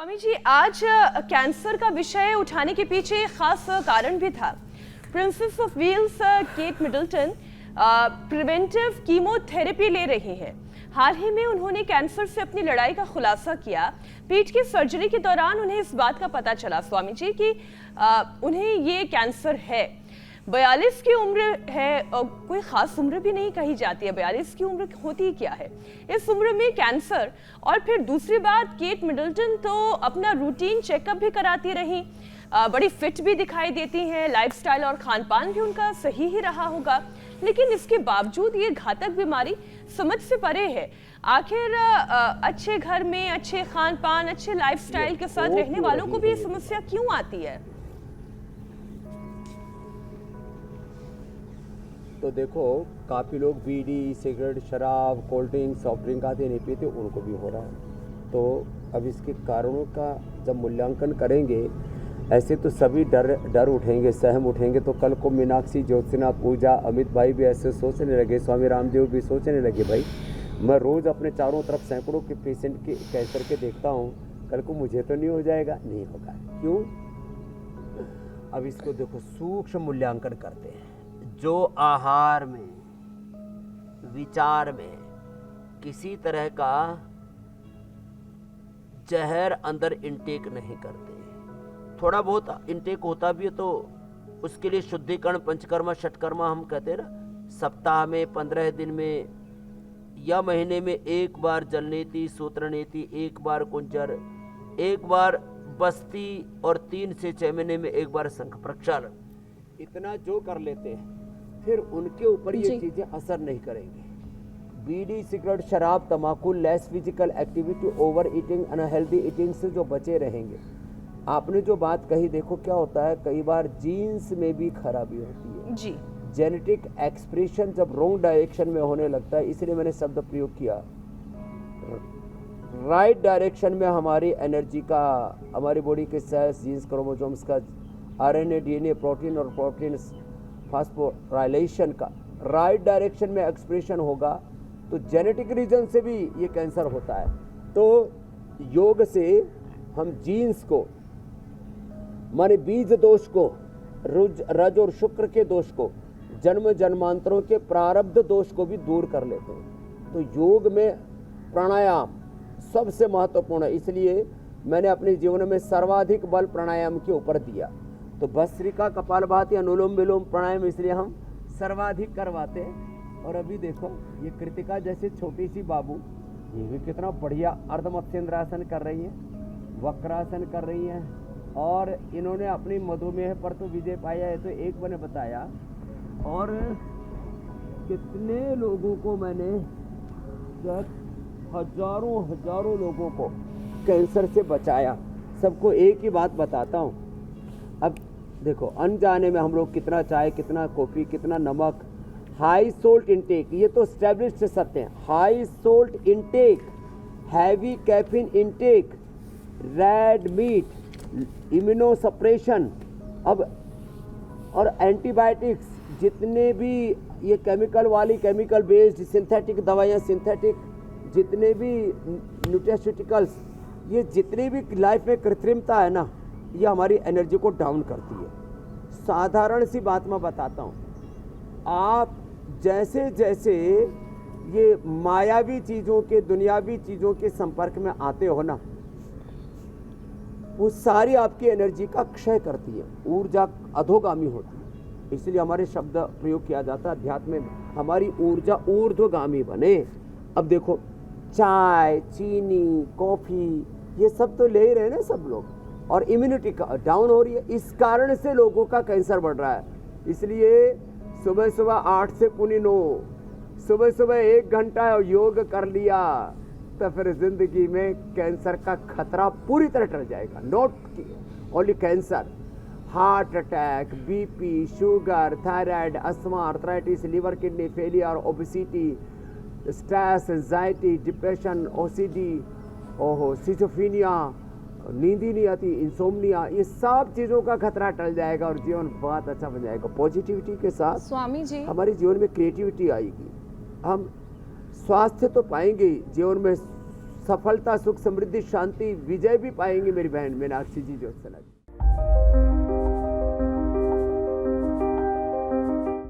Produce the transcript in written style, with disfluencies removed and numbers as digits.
स्वामी जी, आज कैंसर का विषय उठाने के पीछे एक खास कारण भी था। Princess of Wales Kate Middleton preventive chemotherapy ले रही हैं। हाल ही में उन्होंने कैंसर से अपनी लड़ाई का खुलासा किया। पीठ की सर्जरी के दौरान उन्हें इस बात का पता चला स्वामी जी कि उन्हें ये कैंसर है। 42 की उम्र है और कोई खास उम्र भी नहीं कही जाती है। 42 की उम्र होती क्या है इस उम्र में कैंसर। और फिर दूसरी बात, केट मिडलटन तो अपना रूटीन चेकअप भी कराती रही, बड़ी फिट भी दिखाई देती हैं, लाइफस्टाइल और खान पान भी उनका सही ही रहा होगा, लेकिन इसके बावजूद ये घातक बीमारी समझ से परे है। आखिर अच्छे घर में अच्छे खान पान, अच्छे लाइफस्टाइल के साथ रहने वालों को भी ये समस्या क्यों आती है? तो देखो, काफ़ी लोग बीड़ी, सिगरेट, शराब, कोल्ड ड्रिंक, सॉफ्ट ड्रिंक आदि नहीं पीते, उनको भी हो रहा है। तो अब इसके कारणों का जब मूल्यांकन करेंगे, ऐसे तो सभी डर उठेंगे, सहम उठेंगे। तो कल को मीनाक्षी, ज्योत्सना, पूजा, अमित भाई भी ऐसे सोचने लगे, स्वामी रामदेव भी सोचने लगे, भाई मैं रोज़ अपने चारों तरफ सैकड़ों के पेशेंट के कैंसर के देखता हूँ, कल को मुझे तो नहीं हो जाएगा। नहीं होगा। क्यों? अब इसको देखो, सूक्ष्म मूल्यांकन करते हैं। जो आहार में, विचार में किसी तरह का जहर अंदर इंटेक नहीं करते, थोड़ा बहुत इंटेक होता भी है तो उसके लिए शुद्धिकरण, पंचकर्मा, षटकर्मा हम कहते हैं ना, सप्ताह में, 15 दिन में या महीने में एक बार जलनेति, सूत्रनेति, एक बार कुंजर, एक बार बस्ती और 3 से 6 महीने में एक बार शंख प्रक्षालन, इतना जो कर लेते हैं, फिर उनके ऊपर ये चीजें असर नहीं करेंगी। बीड़ी, सिगरेट, शराब, तंबाकू, less physical activity, over eating, unhealthy eating से जो बचे रहेंगे। आपने जो बात कही, देखो क्या होता है, कई बार जीन्स में भी खराबी होती है जी। जेनेटिक एक्सप्रेशन जब रॉन्ग डायरेक्शन में होने लगता है, इसलिए मैंने शब्द प्रयोग किया। राइट डायरेक्शन में हमारी एनर्जी का, हमारी बॉडी के सेल्स, जीन्स, क्रोमोसोम्स का, आरएनए, डीएनए, प्रोटीन और प्रोटीन फास्फोराइलेशन का राइट डायरेक्शन में एक्सप्रेशन होगा तो जेनेटिक रीजन से भी ये कैंसर होता है। तो योग से हम जीन्स को, माने बीज दोष को, रज और शुक्र के दोष को, जन्म जन्मांतरों के प्रारब्ध दोष को भी दूर कर लेते हैं। तो योग में प्राणायाम सबसे महत्वपूर्ण है, इसलिए मैंने अपने जीवन में सर्वाधिक बल प्राणायाम के ऊपर दिया। तो भस्त्रिका, कपालभाति, अनुलोम विलोम प्राणायाम इसलिए हम सर्वाधिक करवाते हैं। और अभी देखो, ये कृतिका जैसे छोटी सी बाबू, ये भी कितना बढ़िया अर्धमत्स्येंद्रासन कर रही है, वक्रासन कर रही हैं, और इन्होंने अपनी मधुमेह पर तो विजय पाया है, तो एक मैंने बताया। और कितने लोगों को मैंने, हजारों लोगों को कैंसर से बचाया। सबको एक ही बात बताता हूँ। अब देखो, अनजाने में हम लोग कितना चाय, कितना कॉफ़ी, कितना नमक, हाई सोल्ट इंटेक, ये तो स्टैब्लिश्ड सत्य है। High salt intake, heavy caffeine intake, red meat, immuno suppression, अब और एंटीबायोटिक्स, जितने भी ये केमिकल वाली, केमिकल बेस्ड सिंथेटिक दवाइयाँ, सिंथेटिक जितने भी न्यूट्रास्यूटिकल्स, ये जितनी भी लाइफ में कृत्रिमता है ना, ये हमारी एनर्जी को डाउन करती है। साधारण सी बात मैं बताता हूँ, आप जैसे जैसे ये मायावी चीज़ों के, दुनियावी चीज़ों के संपर्क में आते हो ना, वो सारी आपकी एनर्जी का क्षय करती है, ऊर्जा अधोगामी होती है। इसलिए हमारे शब्द प्रयोग किया जाता है अध्यात्म में, हमारी ऊर्जा ऊर्ध्वगामी बने। अब देखो, चाय, चीनी, कॉफ़ी, ये सब तो ले ही रहे ना सब लोग, और इम्यूनिटी डाउन हो रही है। इस कारण से लोगों का कैंसर बढ़ रहा है। इसलिए सुबह सुबह 8 से 9, सुबह सुबह 1 घंटा योग कर लिया तो फिर जिंदगी में कैंसर का खतरा पूरी तरह टल जाएगा। Not only cancer, heart attack, BP, sugar, thyroid, asthma, arthritis, liver kidney failure, obesity, stress, anxiety, depression, OCD, schizophrenia, नींद ही नहीं आती, इंसोम्निया, ये सब चीज़ों का खतरा टल जाएगा और जीवन बहुत अच्छा बन जाएगा। पॉजिटिविटी के साथ स्वामी जी, हमारे जीवन में क्रिएटिविटी आएगी, हम स्वास्थ्य तो पाएंगे, जीवन में सफलता, सुख, समृद्धि, शांति, विजय भी पाएंगी मेरी बहन मीनाक्षी जी ज्योत्सना जी।